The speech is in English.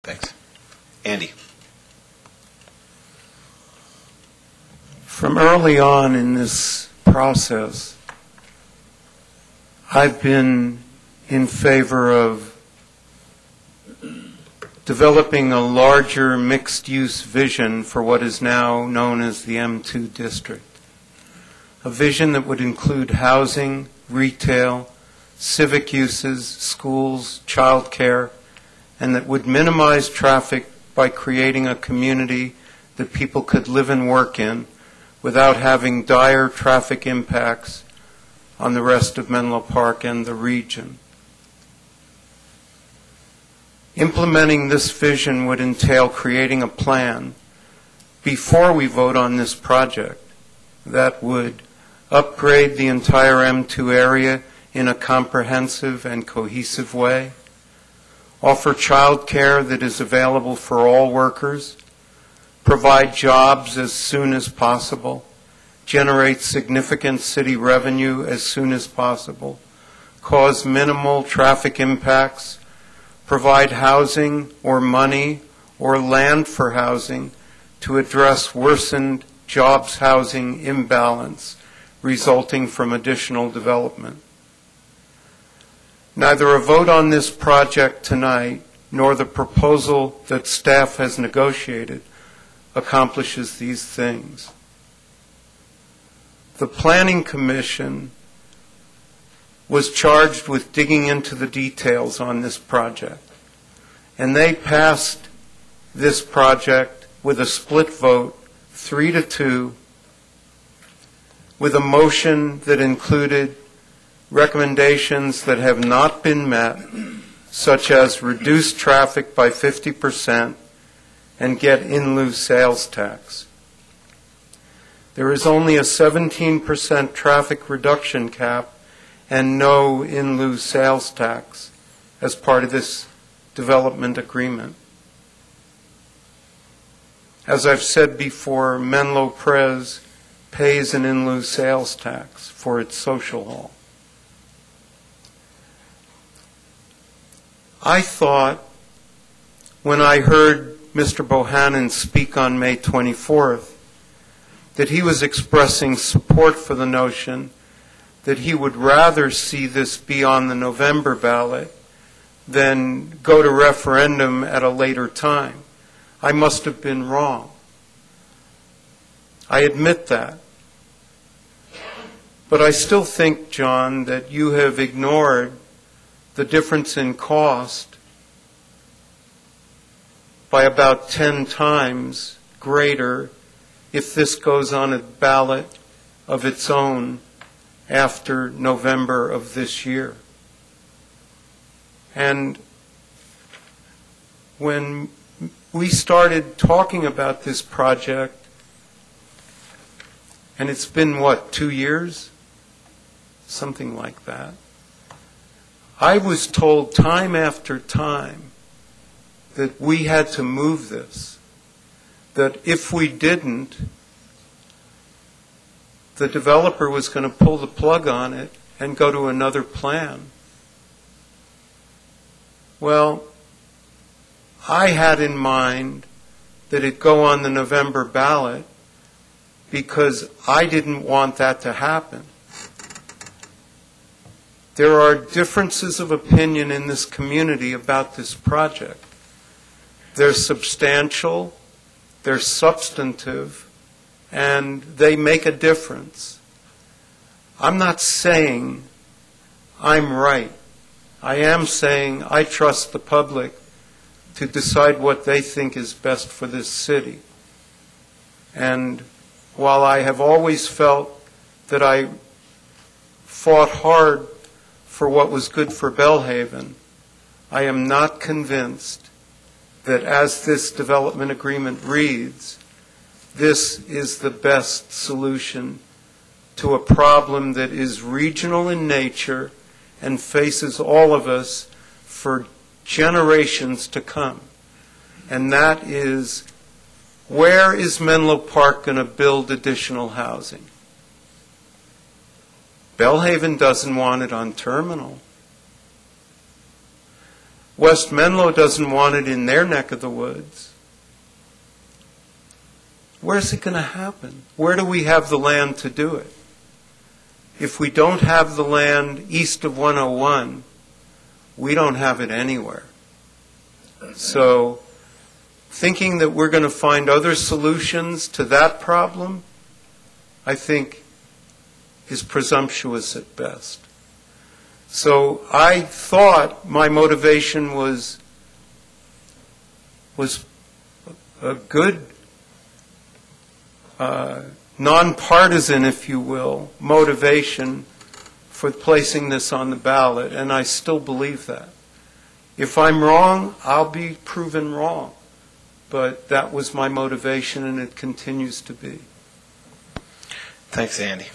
Thanks. Andy. From early on in this process, I've been in favor of developing a larger mixed-use vision for what is now known as the M2 district. A vision that would include housing, retail, civic uses, schools, childcare, and that would minimize traffic by creating a community that people could live and work in without having dire traffic impacts on the rest of Menlo Park and the region. Implementing this vision would entail creating a plan before we vote on this project that would upgrade the entire M2 area in a comprehensive and cohesive way, offer child care that is available for all workers, provide jobs as soon as possible, generate significant city revenue as soon as possible, cause minimal traffic impacts, provide housing or money or land for housing to address worsened jobs housing imbalance resulting from additional development. Neither a vote on this project tonight nor the proposal that staff has negotiated accomplishes these things. The Planning Commission was charged with digging into the details on this project, and they passed this project with a split vote, 3-2, with a motion that included recommendations that have not been met, such as reduce traffic by 50% and get in lieu sales tax. There is only a 17% traffic reduction cap and no in lieu sales tax as part of this development agreement. As I've said before, Menlo Pres pays an in lieu sales tax for its social hall. I thought when I heard Mr. Bohannon speak on May 24th that he was expressing support for the notion that he would rather see this be on the November ballot than go to referendum at a later time. I must have been wrong. I admit that. But I still think, John, that you have ignored the difference in cost by about 10 times greater if this goes on a ballot of its own after November of this year. And when we started talking about this project, and it's been, what, 2 years? Something like that. I was told time after time that we had to move this, that if we didn't, the developer was going to pull the plug on it and go to another plan. Well, I had in mind that it go on the November ballot because I didn't want that to happen. There are differences of opinion in this community about this project. They're substantial, they're substantive, and they make a difference. I'm not saying I'm right. I am saying I trust the public to decide what they think is best for this city. And while I have always felt that I fought hard for what was good for Belhaven, I am not convinced that as this development agreement reads, this is the best solution to a problem that is regional in nature and faces all of us for generations to come. And that is, where is Menlo Park going to build additional housing? Belhaven doesn't want it on Terminal. West Menlo doesn't want it in their neck of the woods. Where's it going to happen? Where do we have the land to do it? If we don't have the land east of 101, we don't have it anywhere. So thinking that we're going to find other solutions to that problem, I think, is presumptuous at best. So I thought my motivation was a good, nonpartisan, if you will, motivation for placing this on the ballot, and I still believe that. If I'm wrong, I'll be proven wrong. But that was my motivation, and it continues to be. Thanks, Andy.